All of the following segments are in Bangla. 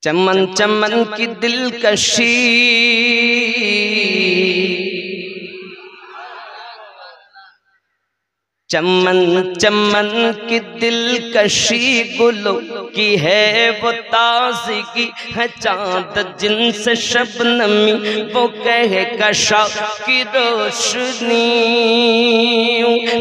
चमन चमन की दिलकशी, चमन चमन की दिलकशी गुलों की है वो ताज़गी है, चाँद जिनसे शबनमी वो कहे कशा की रोशनी,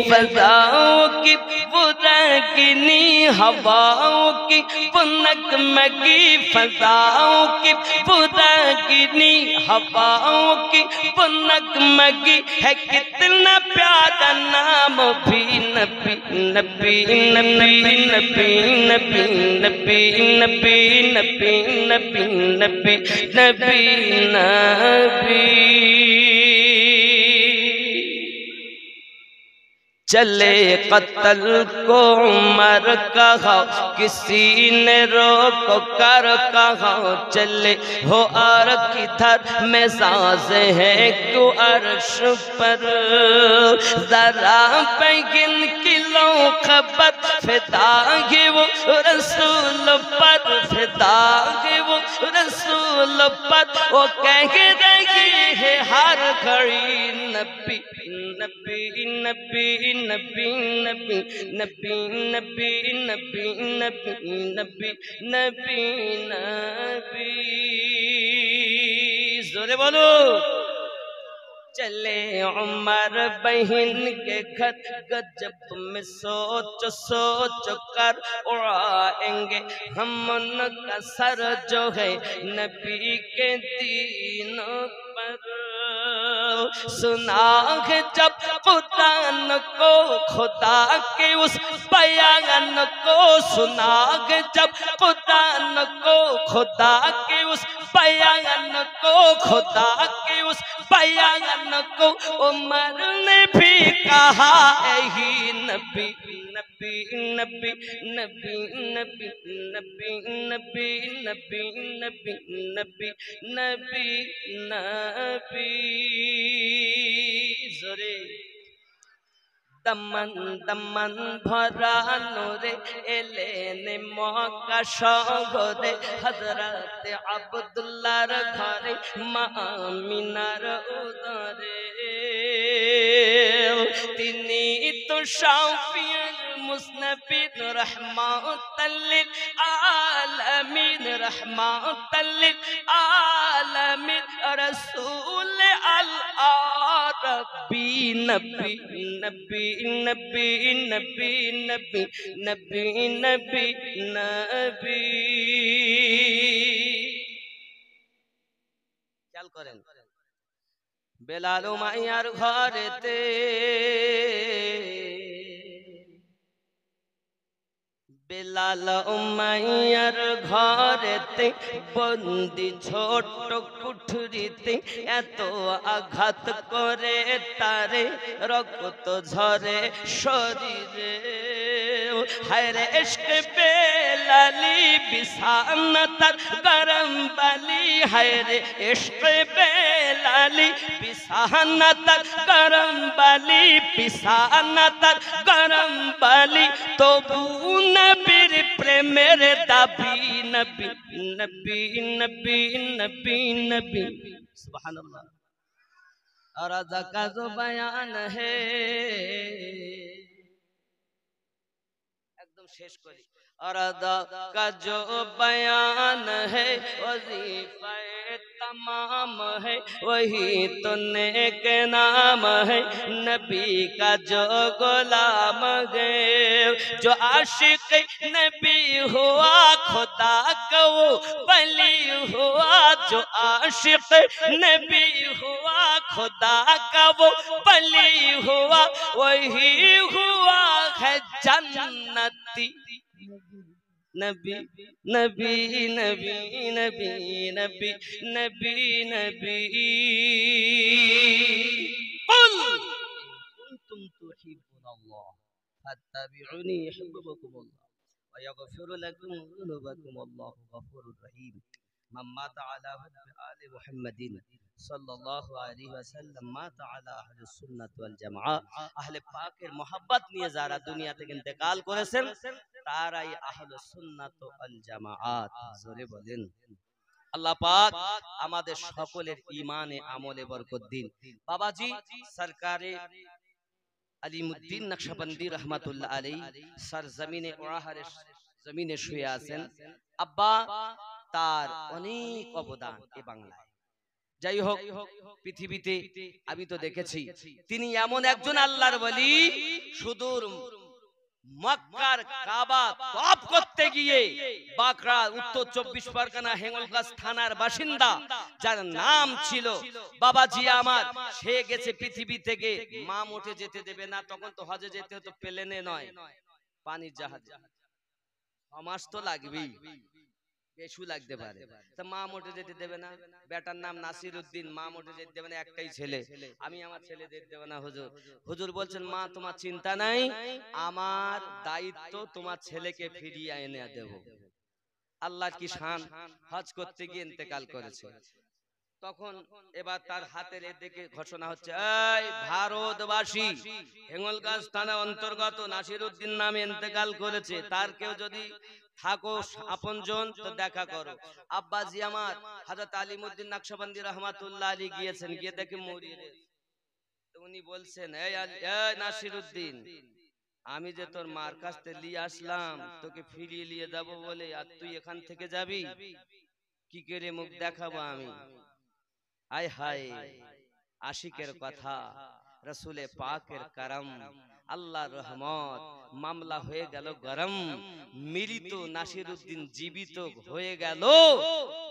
फज़ाओं की वो रंगीनी हवाओं की वो नगमगी, फज़ाओं की वो रंगीनी हवाओं की वो नगमगी है, कितना प्यारा नाम भी नबी नबी नबी नबी नबी नबी नबी नबी नबी नबी नबी नबी। चले कत्ल को उमर कहा, किसी ने रोक कर कहा, चले हो और किधर में साज है क्यों अर्श पर, जरा बैगिन किलो खबर फिदा है वो रसूल पर, फिदा है वो रसूल पर, वो कह रही है हर घड़ी नबी नबी नबी नबी नबी नबी नबी नबी नबी नबी नबी नबी। जोरे बोलो। चले उमर बहन के घर, गजब में सोच सोच कर उड़ाएंगे हम उनका सर जो है नबी के दीनों पर। सुना है जब कुरान को खुदा के उस बयान को, सुना है जब कुरान को खुदा के उस बयान को, खुदा के उस बयान को, उमर ने भी कहा यही नबी नबी नबी नबी नबी नबी नबी नबी नबी नबी नबी नबी। जोरे दमन दमन भरा नूरे एलेने मौका शोरे, हजरत अब्दुल्लाह घरे मामिनार उदरे, तिनी तो शाफिउल मुस्नबिन रहमतल लिल आलमीन, रहमतल लिल आलमीन, रसूल अल आरबी नबी नबी नबी नबी नबी नबी नबी नबी। খেয়াল করেন বেলাল উমাইয়ার ঘরেতে, বেলাল উমাইয়ার ঘরেতে বন্দি ছোট কুঠরিতে, এত আঘাত করে তারে রক্ত ঝরে শরীরে, হায়রে ইশক বেলালি বিছানা তার গরম বালি, হায়রে ইশক বেলালি বিছানা তার গরম বালি, বিছানা তার গরম বালি, তবু নবীর প্রেমের দাবি নবী নবী নবী নবী নবী। সুবহানাল্লাহ। और अज़ा का जो बयान है, एकदम शेष करी, और अदा का जो बयान है वजीफा तमाम है, वही तो नेक नाम है नबी का जो गुलाम गए, जो आशिक नबी हुआ खुदा का वो वली हुआ, जो आशिक नबी हुआ खुदा का वो वली हुआ, वही हुआ है जन्नती नबी नबी नबी नबी नबी नबी नबी। कुल कुंतुम तुहिब्बुनाल्लाह फत्तबिउनी युहिब्बुकुमुल्लाह व यगफिर लकुम ज़ुनुबकुम, अल्लाहु गफूरुर रहीम। मन माता अला हुब्बि आलि मुहम्मदिन সাল্লাল্লাহু আলাইহি ওয়াসাল্লাম মাতা আলা আহলিস সুন্নাত ওয়াল জামাআহ, আহলে পাকের mohabbat নিয়ে যারা দুনিয়া থেকে ইন্তেকাল করেছেন তারাই আহলুস সুন্নাত ওয়াল জামাআত। জোরে বলেন আল্লাহ পাক আমাদের সকলের ঈমানে আমলে বরকত দিন। বাবাজি সরকারে আলিমুদ্দিন নকশবন্দি রহমাতুল্লাহ আলাইহি সরজমিনে ওয়াহারের জমিনে শুয়ে আছেন। আব্বা তার অনেক অবদান এ বাংলায়। যাই হোক, পৃথিবীতে আমি তো দেখেছি তিনি এমন একজন আল্লাহর ওলি, সুদূর মক্কার কাবা তওয়াফ করতে গিয়ে বাকরা উত্তর 24 পরগনা হেঙ্গলগাছ থানার বাসিন্দা যার নাম ছিল বাবাজি আমার, সে গেছে পৃথিবী থেকে, মা মোটে যেতে দেবে না, তখন তো হজে যেতে হতো প্লেনে নয় পানির জাহাজে, 6 মাস তো লাগবেই, বেশু লাগতে পারে, তা মা মোটে যেতে দেবে না। বেটার নাম নাসির উদ্দিন, মা মোটে যেতে দেবে না, একটাই ছেলে, আমি আমার ছেলে যেতে দেবে না হুজুর। হুজুর বলছেন মা তোমার চিন্তা নাই, আমার দায়িত্ব তোমার ছেলেকে ফিরিয়ে এনে দেব। আল্লাহর কি শান, হজ করতে গিয়ে ইন্তেকাল করেছে। তখন এবার তার হাতের এদিকে ঘোষণা হচ্ছে, এই ভারতবাসী, হেঙ্গলগাছ থানা অন্তর্গত নাসির উদ্দিন নামে ইন্তেকাল করেছে, তার কেউ যদি থাকো আপনজন তো দেখা করো। আব্বাজি আমার হযরত আলিমউদ্দিন নকশবন্দি রহমাতুল্লাহ আলাইহি গিয়েছেন, গিয়ে দেখে মরিয়ে গেছে। তো উনি বলছেন, এই নাসির উদ্দিন, আমি যে তোর মার কাছ থেকে নিয়ে আসলাম তোকে ফিরিয়ে নিয়ে যাব বলে, আর তুই এখান থেকে যাবি, কি করে মুখ দেখাবো আমি? আয় হায়, আশিকের কথা, রসুলে পাকের করম, আল্লাহর রহমত, মামলা হয়ে গেল গরম, মৃত নাসির উদ্দিন জীবিত হয়ে গেল,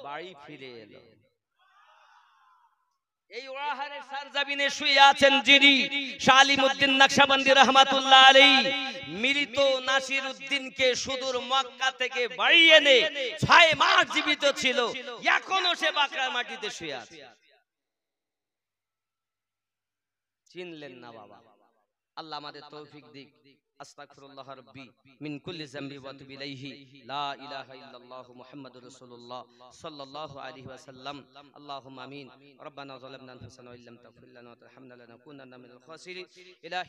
বাড়ি ফিরে এলো। এই ওয়াহারের সরজমিনে শুয়ে আছেন যিনি, শাহ আলিমউদ্দিন নকশবন্দি রাহমাতুল্লাহ আলাইহি, মৃত নাসির উদ্দিনকে সুদূর মক্কা থেকে বাড়ি এনে 6 মাস জীবিত ছিল, এখনো সে বাকরার মাটিতে শুয়ে আছে। চিনলেন না বাবা, আল্লাহ আমাদের তৌফিক দিক। আস্তাগফিরুল্লাহ রাব্বি মিন কুল্লি যামবি ওয়া আতুবু ইলাইহি, লা ইলাহা ইল্লাল্লাহু মুহাম্মাদুর রাসূলুল্লাহ সাল্লাল্লাহু আলাইহি ওয়াসাল্লাম। আল্লাহুম্মা আমিন। রব্বানা যালামনা আনফুসানা ওয়া ইল্লাম তাগফির লানা ওয়া তারহামনা লানাকুনান্না মিনাল খাসিরিন। ইলাহি